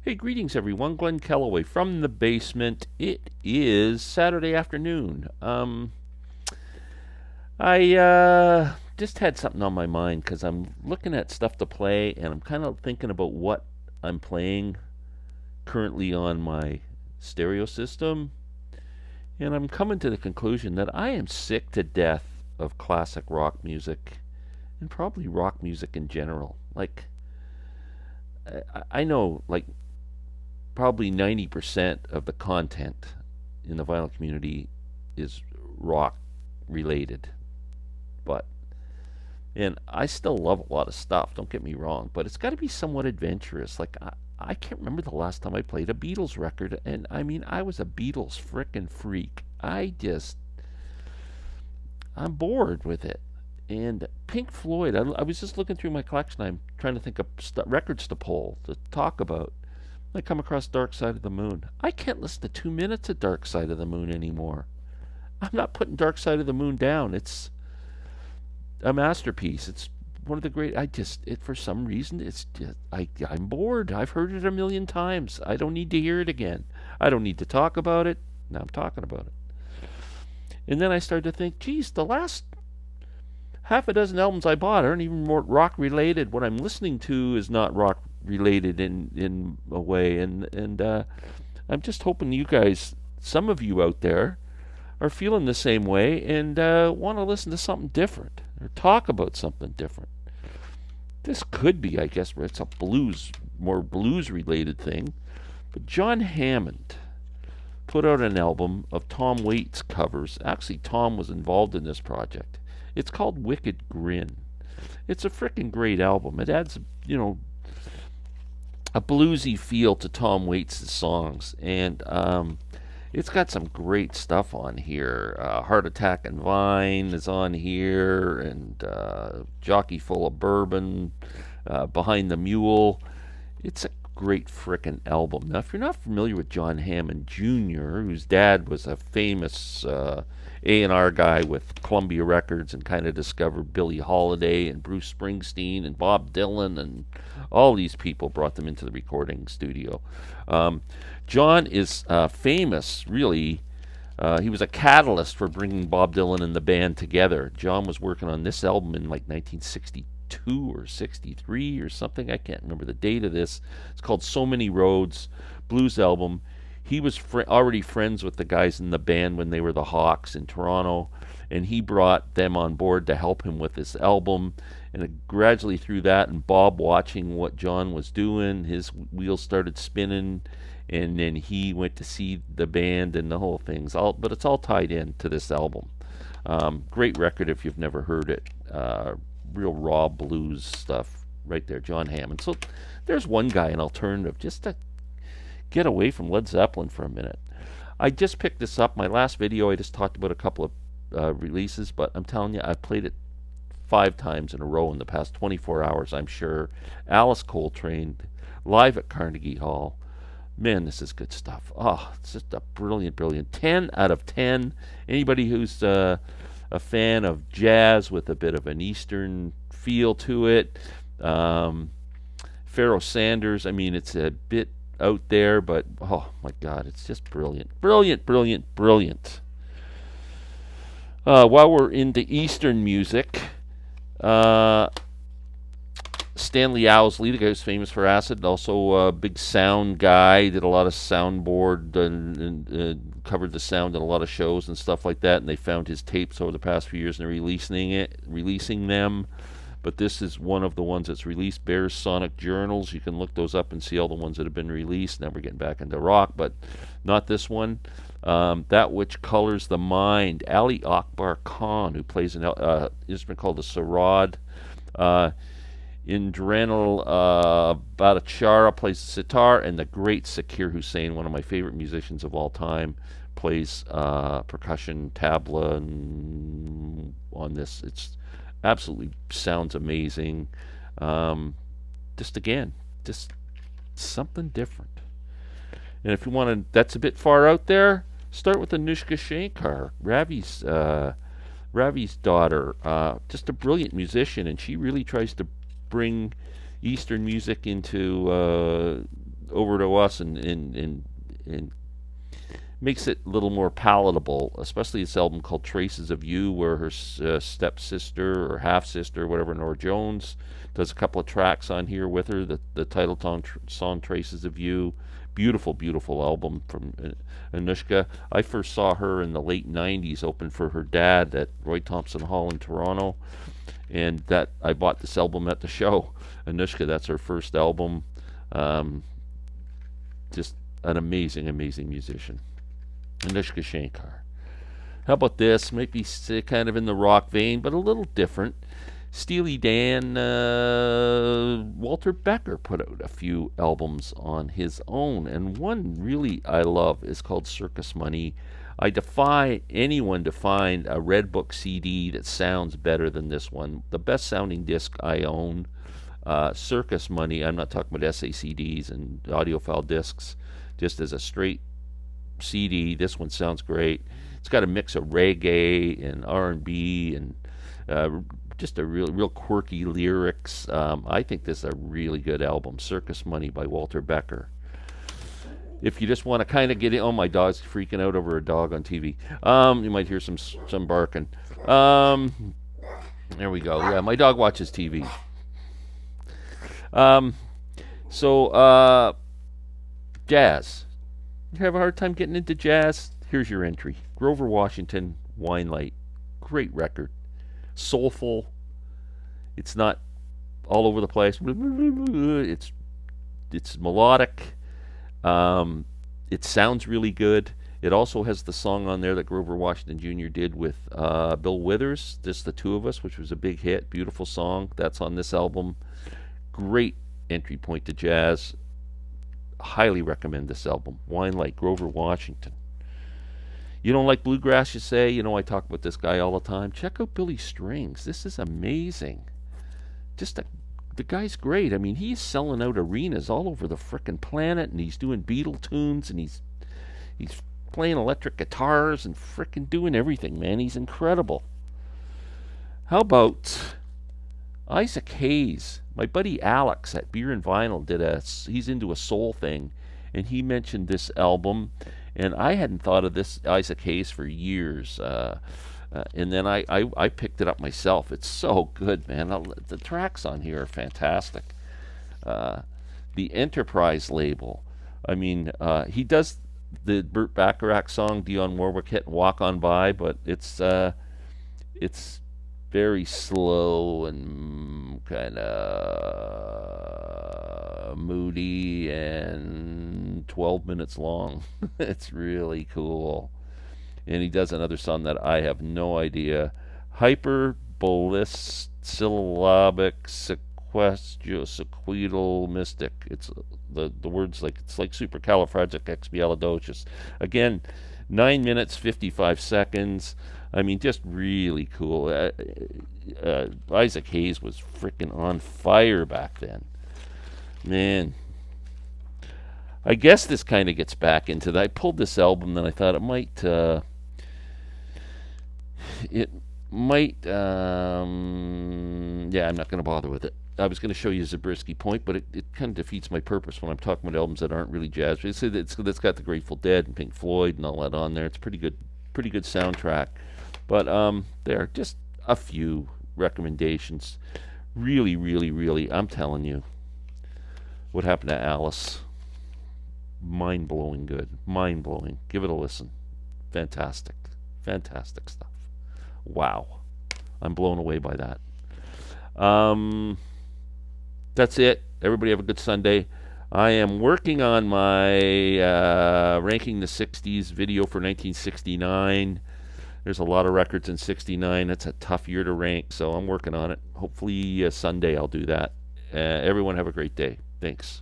Hey, greetings everyone. Glenn Kellaway from the basement. It is Saturday afternoon. I just had something on my mind because I'm looking at stuff to play and I'm kind of thinking about what I'm playing currently on my stereo system. And I'm coming to the conclusion that I am sick to death of classic rock music and probably rock music in general. I know, probably 90% of the content in the vinyl community is rock related. But, and I still love a lot of stuff, don't get me wrong, but it's got to be somewhat adventurous. I can't remember the last time I played a Beatles record, and I mean, I was a Beatles frickin' freak. I'm bored with it. And Pink Floyd, I was just looking through my collection. I'm trying to think of records to pull, to talk about. I come across Dark Side of the Moon. I can't listen to 2 minutes of Dark Side of the Moon anymore. I'm not putting Dark Side of the Moon down. It's a masterpiece. It's one of the great. For some reason, I'm bored. I've heard it a million times. I don't need to hear it again. I don't need to talk about it. Now I'm talking about it. And then I started to think, geez, the last half a dozen albums I bought aren't even more rock related. What I'm listening to is not rock related in a way, and I'm just hoping you guys, some of you out there, are feeling the same way and want to listen to something different or talk about something different. This could be, I guess, where it's a more blues related thing. But John Hammond put out an album of Tom Waits covers. Actually, Tom was involved in this project. It's called Wicked Grin. It's a freaking great album. It adds, a bluesy feel to Tom Waits' songs, and it's got some great stuff on here. Heart Attack and Vine is on here, and Jockey Full of Bourbon, Behind the Mule. It's a great frickin' album. Now, if you're not familiar with John Hammond Jr., whose dad was a famous A&R guy with Columbia Records and kind of discovered Billie Holiday and Bruce Springsteen and Bob Dylan and all these people, brought them into the recording studio. John is famous, really. He was a catalyst for bringing Bob Dylan and the band together. John was working on this album in like 1962 or 63 or something. I can't remember the date of this. It's called So Many Roads, blues album. He was already friends with the guys in the band when they were the Hawks in Toronto, and he brought them on board to help him with this album. And gradually through that, and Bob watching what John was doing, his wheels started spinning, and then he went to see the band and the whole thing's all. But it's all tied in to this album. Great record if you've never heard it. Real raw blues stuff right there, John Hammond. So there's one guy, an alternative, just to get away from Led Zeppelin for a minute. I just picked this up. My last video, I just talked about a couple of releases, but I'm telling you, I've played it 5 times in a row in the past 24 hours, I'm sure. Alice Coltrane, live at Carnegie Hall. Man, this is good stuff. Oh, it's just a brilliant, brilliant 10 out of 10. Anybody who's a fan of jazz with a bit of an Eastern feel to it, Pharoah Sanders, I mean, it's a bit out there, but oh my God, it's just brilliant. Brilliant, brilliant, brilliant. While we're into Eastern music, Stanley Owley, the guy who's famous for Acid, also a big sound guy, did a lot of soundboard and covered the sound in a lot of shows and stuff like that. And they found his tapes over the past few years and they're releasing them. But this is one of the ones that's released. Bears Sonic Journals. You can look those up and see all the ones that have been released. Now we're getting back into rock, but not this one. That Which Colors the Mind. Ali Akbar Khan, who plays an instrument called the sarod. Indranil Bhattacharya plays the sitar, and the great Zakir Hussain, one of my favorite musicians of all time, plays percussion, tabla, on this. It's absolutely sounds amazing. Just something different. And if you want to, that's a bit far out there. Start with Anushka Shankar, Ravi's daughter. Just a brilliant musician, and she really tries to bring Eastern music into over to us and makes it a little more palatable, especially this album called Traces of You, where her stepsister or half sister, whatever, Nora Jones, does a couple of tracks on here with her. The title song Traces of You. Beautiful, beautiful album from Anushka. I first saw her in the late 90s open for her dad at Roy Thompson Hall in Toronto. And that I bought this album at the show. Anushka, that's her first album. Um, just an amazing, amazing musician. Anushka Shankar. How about this? Might be kind of in the rock vein, but a little different. Steely Dan, Walter Becker put out a few albums on his own, and one really I love is called Circus Money. I defy anyone to find a Red Book CD that sounds better than this one. The best sounding disc I own, Circus Money. I'm not talking about SACDs and audiophile discs, just as a straight CD. This one sounds great. It's got a mix of reggae and R&B and just a real quirky lyrics. I think this is a really good album, Circus Money by Walter Becker. If you just want to kind of get in, oh, my dog's freaking out over a dog on TV. You might hear some barking. There we go. Yeah, my dog watches TV. So jazz. You have a hard time getting into jazz? Here's your entry. Grover Washington, Wine Light. Great record. Soulful. It's not all over the place. It's melodic. It sounds really good. It also has the song on there that Grover Washington Jr. did with Bill Withers, Just the Two of Us, which was a big hit. Beautiful song. That's on this album. Great entry point to jazz. Highly recommend this album. Wine Light, Grover Washington. You don't like bluegrass, you say? You know, I talk about this guy all the time. Check out Billy Strings. This is amazing. The guy's great. I mean, he's selling out arenas all over the frickin' planet, and he's doing Beatle tunes, and he's playing electric guitars and frickin' doing everything, man. He's incredible. How about Isaac Hayes? My buddy Alex at Beer and Vinyl he's into a soul thing, and he mentioned this album, and I hadn't thought of this Isaac Hayes for years. And then I picked it up myself. It's so good, man. The tracks on here are fantastic. The Enterprise label. I mean, he does the Burt Bacharach song, Dionne Warwick hit Walk On By, but it's very slow and kind of moody and 12 minutes long. It's really cool. And he does another song that I have no idea. Hyperbolist syllabic sequedal mystic. It's the words it's like supercalifragilisticexpialidocious. Again, 9 minutes 55 seconds. I mean, just really cool. Isaac Hayes was freaking on fire back then. Man, I guess this kind of gets back into that. I pulled this album, and I thought it might. Yeah, I'm not going to bother with it. I was going to show you Zabriskie Point, but it kind of defeats my purpose when I'm talking about albums that aren't really jazz. It's got the Grateful Dead and Pink Floyd and all that on there. It's pretty good soundtrack. But there are just a few recommendations. Really, really, really, I'm telling you, What Happened to Alice? Mind-blowing good. Mind-blowing. Give it a listen. Fantastic. Fantastic stuff. Wow. I'm blown away by that. That's it. Everybody have a good Sunday. I am working on my ranking the 60s video for 1969. There's a lot of records in 69. That's a tough year to rank, so I'm working on it. Hopefully Sunday I'll do that. Everyone have a great day. Thanks.